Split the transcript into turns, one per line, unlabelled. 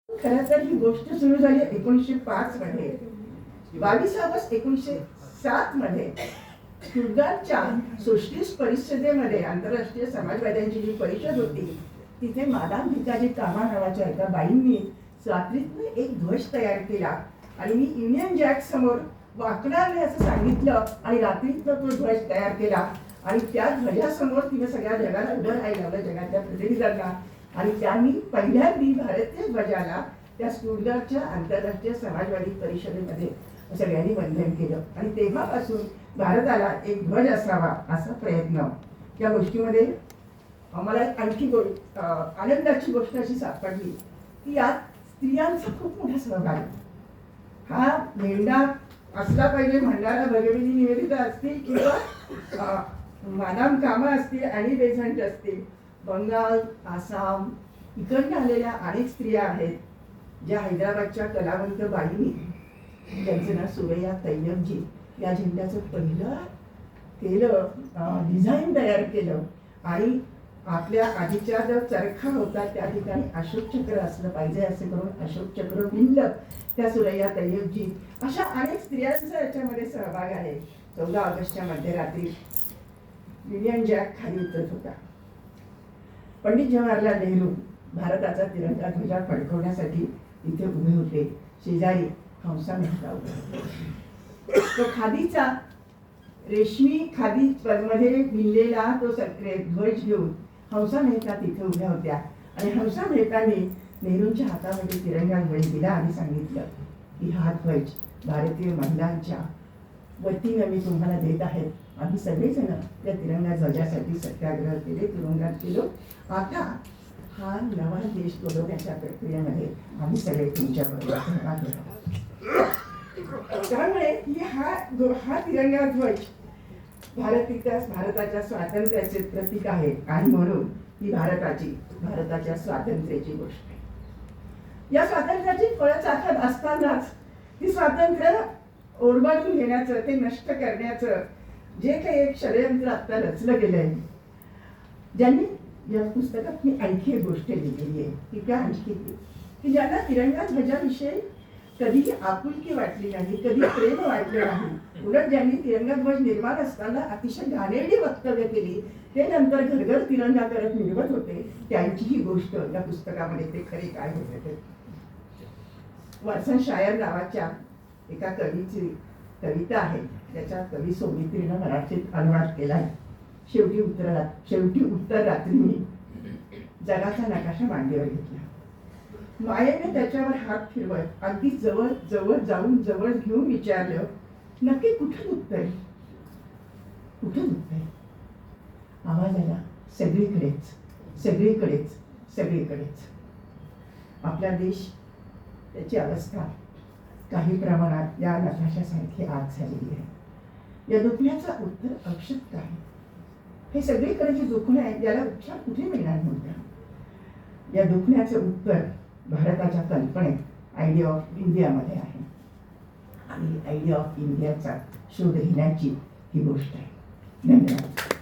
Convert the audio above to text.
खरं तर ही गोष्ट सुरू झाली 1905 मध्ये. 22 ऑगस्ट 1907 मध्ये स्टुटगार्टच्या सोशलिस्ट परिषदेमध्ये, आंतरराष्ट्रीय समाजवाद्यांची जी परिषद होती, तिथे मादाम भिकाजी कामा नावाच्या एका बाईंनी स्वातंत्र्य एक ध्वज तयार केला आणि मी युनियन जॅक समोर वाकणार नाही असं सांगितलं आणि रात्रीतनं तो ध्वज तयार केला आणि त्या ध्वजासमोर तिने सगळ्या जगाला उभं राहायला लावलं, जगातल्या प्रतिनिधींना. आणि त्यांनी पहिल्यांदी भारतीय ध्वजाला त्या स्टुटगार्टच्या आंतरराष्ट्रीय समाजवादी परिषदेमध्ये सगळ्यांनी वंदन केलं आणि तेव्हापासून भारताला एक ध्वज असावा असा प्रयत्न. त्या गोष्टीमध्ये आम्हाला आणखी आनंदाची गोष्ट अशी सापडली की यात स्त्रियांचा खूप मोठा सहभाग. हा झेंडा असला पाहिजे म्हणणारा भगिनी निवेदिता असतील किंवा मादाम कामा असतील आणि बेझंट असतील, बंगाल, आसाम इकडनं आलेल्या अनेक स्त्रिया आहेत ज्या हैदराबादच्या कलावंत बाईंनी, त्यांचं नाव सुरैया तय्यबजी, या झेंड्याचं पहिलं डिझाईन तयार केलं आणि आपल्या आधीच्या जो चरखा होता त्या ठिकाणी अशोक चक्र असलं पाहिजे असे करून अशोक चक्र विणलं त्या सुरैया तय्यबजी. अशा अनेक स्त्रियांचा याच्यामध्ये सहभाग आहे. 14 ऑगस्टच्या मध्यरात्री युनियन जॅक खाली उतरत होता. पंडित जवाहरलाल नेहरू भारताचा तिरंगा ध्वजा फडकवण्यासाठी इथे उभे होते. शेजारी हंसा मेहता उभे होते. तो खादीचा, रेशमी खादी मध्ये विणलेला तो ध्वज घेऊन हंसा मेहता तिथे उभ्या होत्या आणि हंसा मेहताने नेहरूंच्या हातामध्ये तिरंगा ध्वज दिला आणि सांगितलं की हा ध्वज भारतीय महिलांच्या वतीनं मी तुम्हाला देत आहे. आम्ही सगळेजण त्या तिरंगा ध्वजासाठी सत्याग्रह केले, तुरुंगात गेलो. आता हा नवा देश घडवण्याच्या प्रक्रियेमध्ये आम्ही सगळे तुमच्याबरोबर सहभागी आहोत. त्यामुळे हा तिरंगा ध्वज भारताच्या स्वातंत्र्याचे प्रतीक आहे आणि म्हणून ही भारताच्या स्वातंत्र्याची गोष्ट आहे. या स्वातंत्र्याची फळं चाखत असतानाच ती स्वातंत्र्य ओरबाडून घेण्याचं, ते नष्ट करण्याचं जे काही एक षडयंत्र आता रचलं गेलंय, ज्यांनी या पुस्तकात मी आणखी एक गोष्ट लिहिलेली आहे की त्या आणखी की ज्यांना तिरंगा ध्वजाविषयी कधी आपुलकी वाटली नाही, कधी प्रेम वाटलं नाही, उलट ज्यांनी तिरंगा ध्वज निर्माण असताना अतिशय घाणेरडी वक्तव्य केली, ते नंतर घरघर तिरंगा करत मिळवत होते, त्यांची ही गोष्ट या पुस्तकामध्ये ते खरे काय होते ते. वॉटसन शायर नावाच्या एका कवीची कविता आहे, त्याच्या कवी सौमित्रीनं मराठीत अनुवाद केला आहे. शेवटी उत्तर रात्री मी जगाचा नकाशा मांडीवर घेतला. मायेने त्याच्यावर हात फिरवत अगदी जवळ जवळ जाऊन जवळ घेऊन विचारलं, नक्की कुठं दुखतंय, कुठं दुखतंय? आवाज आला, सगळीकडेच सगळीकडेच सगळीकडेच. आपला देश, त्याची अवस्था काही प्रमाणात या नकाशासारखी आज झालेली आहे. या दुखण्याचं उत्तर औषध काय? हे सगळीकडे जे दुखणं आहे याला उपचार कुठे मिळणार नव्हता. या दुखण्याचं उत्तर भारताच्या कल्पनेत, आयडिया ऑफ इंडियामध्ये आहे आणि आयडिया ऑफ इंडियाचा शोध घेण्याची ही गोष्ट आहे. धन्यवाद.